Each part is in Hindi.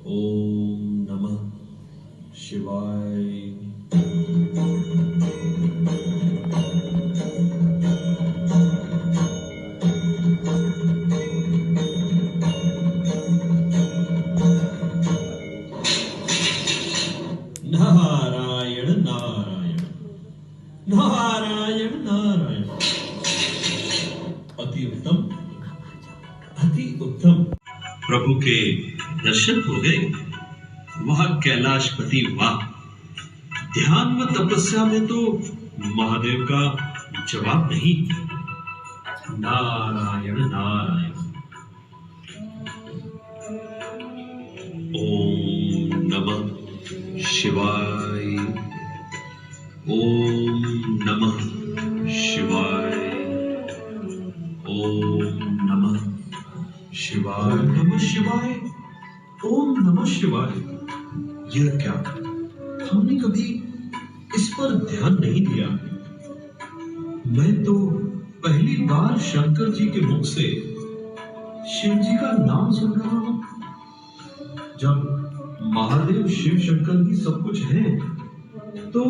ओम नमः शिवाय। नारायण नारायण नारायण नारायण। अति उत्तम, अति उत्तम। प्रभु के दर्शन हो गए। वाह कैलाशपति वाह। ध्यान व तपस्या में तो महादेव का जवाब नहीं। नारायण नारायण। ओम नमः शिवाय। ओम नमः शिवाय। ओम नमः शिवाय। नमः शिवाय। ओम नमः शिवाय। यह क्या? हमने कभी इस पर ध्यान नहीं दिया। मैं तो पहली बार शंकर जी के मुख से शिव जी का नाम सुन रहा हूं। जब महादेव शिव शंकर ही सब कुछ हैं, तो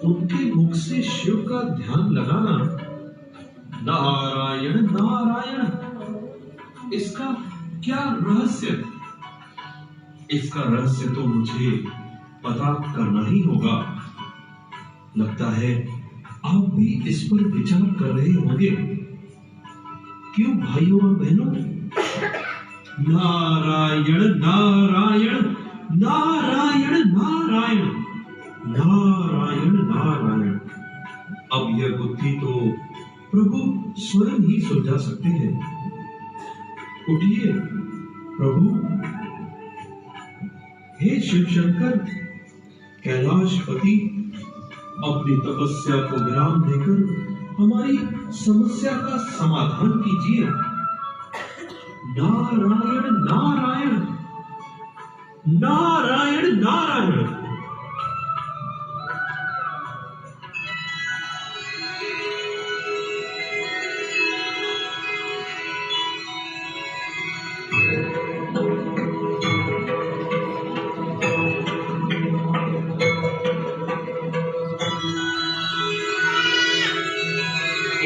उनके मुख से शिव का ध्यान लगाना, नारायण नारायण, इसका क्या रहस्य? इसका रहस्य तो मुझे पता करना ही होगा। लगता है आप भी इस पर विचार कर रहे होंगे। क्यों भाइयों और बहनों? नारायण नारायण नारायण नारायण नारायण नारायण। अब यह बुद्धि तो प्रभु स्वयं ही सुलझा सकते हैं। उठिए प्रभु। हे शिव शंकर, कैलाशपति, अपनी तपस्या को विराम देकर हमारी समस्या का समाधान कीजिए। नारायण नारायण नारायण नारायण।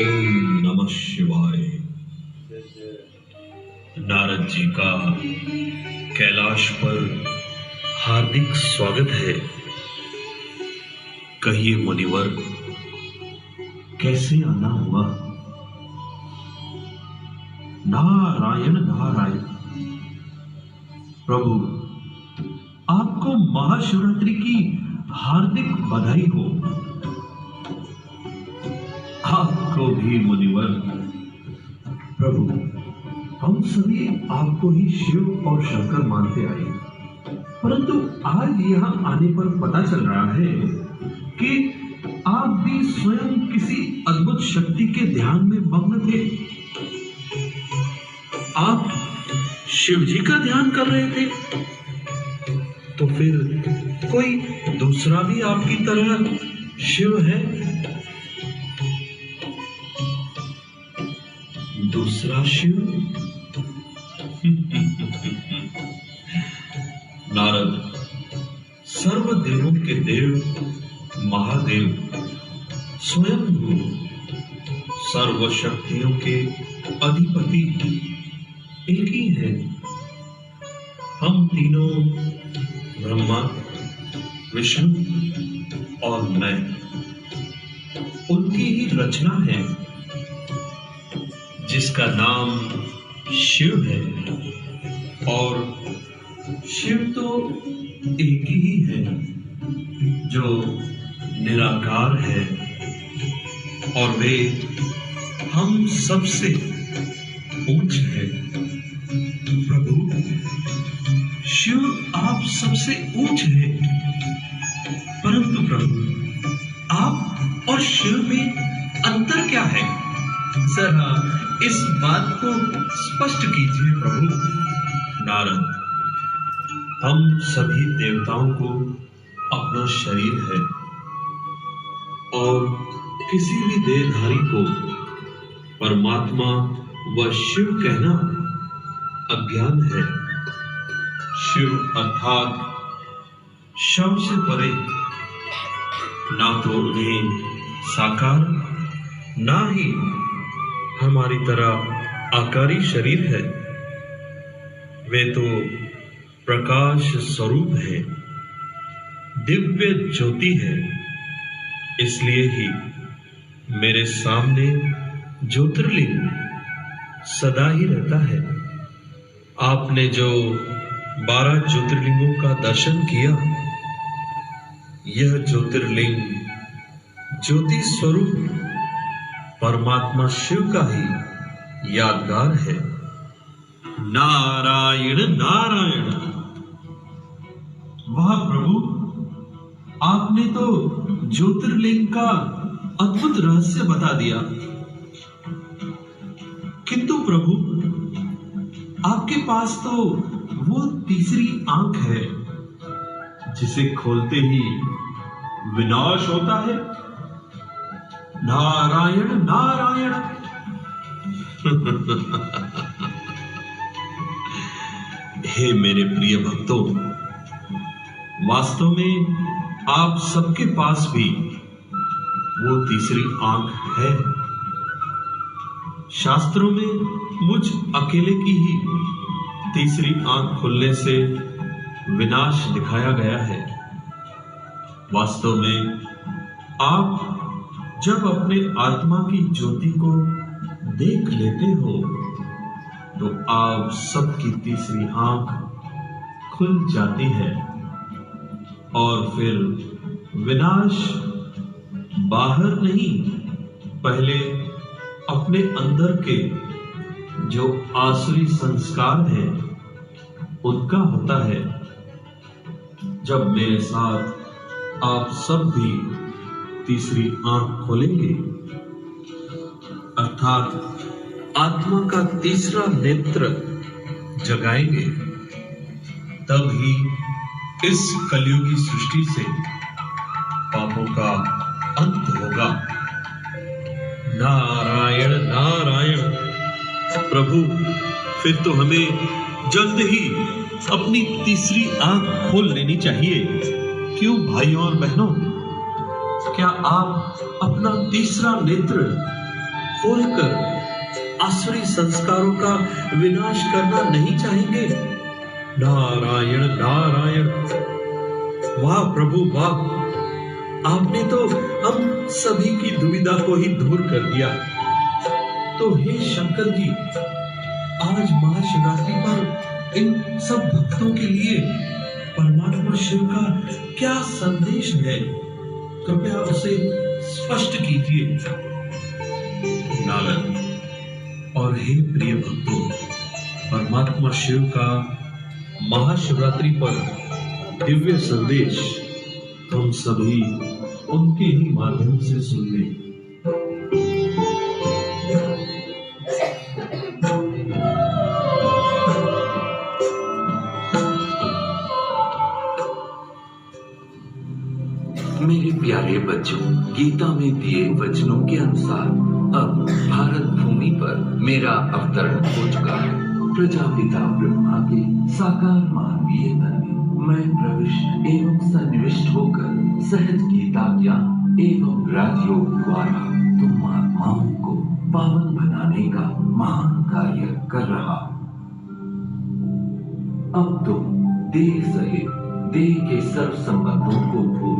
ओम नमः शिवाय। नारद जी का कैलाश पर हार्दिक स्वागत है। कहिए मुनिवर, कैसे आना हुआ? नारायण नारायण। प्रभु, आपको महाशिवरात्रि की हार्दिक बधाई हो। आपको भी मुनिवर। प्रभु, हम सभी आपको ही शिव और शंकर मानते आए, परंतु आज यहाँ आने पर पता चल रहा है कि आप भी स्वयं किसी अद्भुत शक्ति के ध्यान में मग्न थे। आप शिव जी का ध्यान कर रहे थे, तो फिर कोई दूसरा भी आपकी तरह शिव है? दूसरा शिव? नारद, सर्वदेवों के देव महादेव स्वयं हूँ, सर्व शक्तियों के अधिपति एक ही है। हम तीनों, ब्रह्मा, विष्णु और मैं, उनकी ही रचना है, जिसका नाम शिव है। और शिव तो एक ही है, जो निराकार है, और वे हम सबसे ऊंच है। प्रभु, शिव आप सबसे ऊंच है, परंतु प्रभु, आप और शिव में अंतर क्या है? जरा इस बात को स्पष्ट कीजिए प्रभु। नारद, हम सभी देवताओं को अपना शरीर है, और किसी भी देहधारी को परमात्मा व शिव कहना अज्ञान है। शिव अर्थात शव से परे, ना तो उन्हें साकार ना ही हमारी तरह आकारी शरीर है। वे तो प्रकाश स्वरूप है, दिव्य ज्योति है। इसलिए ही मेरे सामने ज्योतिर्लिंग सदा ही रहता है। आपने जो 12 ज्योतिर्लिंगों का दर्शन किया, यह ज्योतिर्लिंग ज्योति स्वरूप परमात्मा शिव का ही यादगार है। नारायण नारायण। वाह प्रभु, आपने तो ज्योतिर्लिंग का अद्भुत रहस्य बता दिया। किंतु प्रभु, आपके पास तो वो तीसरी आंख है जिसे खोलते ही विनाश होता है। नारायण नारायण। हे मेरे प्रिय भक्तों, वास्तव में आप सबके पास भी वो तीसरी आंख है। शास्त्रों में मुझ अकेले की ही तीसरी आंख खुलने से विनाश दिखाया गया है। वास्तव में आप जब अपने आत्मा की ज्योति को देख लेते हो तो आप सबकी तीसरी आंख खुल जाती है और फिर विनाश बाहर नहीं, पहले अपने अंदर के जो आसुरी संस्कार हैं उनका होता है। जब मेरे साथ आप सब भी तीसरी आंख खोलेंगे, अर्थात आत्मा का तीसरा नेत्र जगाएंगे, तब ही इस कलयुगी सृष्टि से पापों का अंत होगा। नारायण नारायण। प्रभु, फिर तो हमें जल्द ही अपनी तीसरी आंख खोल लेनी चाहिए। क्यों भाइयों और बहनों, क्या आप अपना तीसरा नेत्र खोलकर आसुरी संस्कारों का विनाश करना नहीं चाहेंगे? नारायण नारायण। वाह प्रभु वाह, आपने तो हम सभी की दुविधा को ही दूर कर दिया। तो हे शंकर जी, आज महाशिवरात्रि पर इन सब भक्तों के लिए परमात्मा शिव का क्या संदेश है? कृपया उसे स्पष्ट कीजिए। नारद और हे प्रिय भक्तों, परमात्मा शिव का महाशिवरात्रि पर दिव्य संदेश हम सभी उनके ही माध्यम से सुन लें। मेरे प्यारे बच्चों, गीता में दिए वचनों के अनुसार अब भारत भूमि पर मेरा अवतरण हो चुका है। प्रजापिता ब्रह्मा के साकार मानवीय तन में मैं प्रविष्ट एवं सन्निविष्ट होकर सहज गीता ज्ञान एवं राजयोग द्वारा तुम आत्माओं को पावन बनाने का महान कार्य कर रहा हूं। अब तुम देह सहित देह के सर्व संबंधों को भूल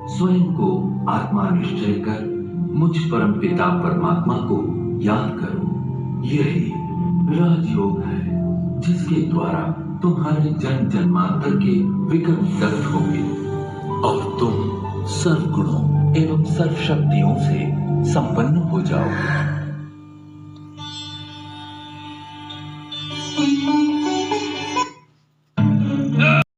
स्वयं को आत्मा निश्चय कर मुझ परम पिता परमात्मा को याद करो। यही राजयोग है जिसके द्वारा तुम्हारे जन्म जन्मांतर के विकल्प दग्ध होंगे और तुम सर्व गुणों एवं सर्व शक्तियों से संपन्न हो जाओगे।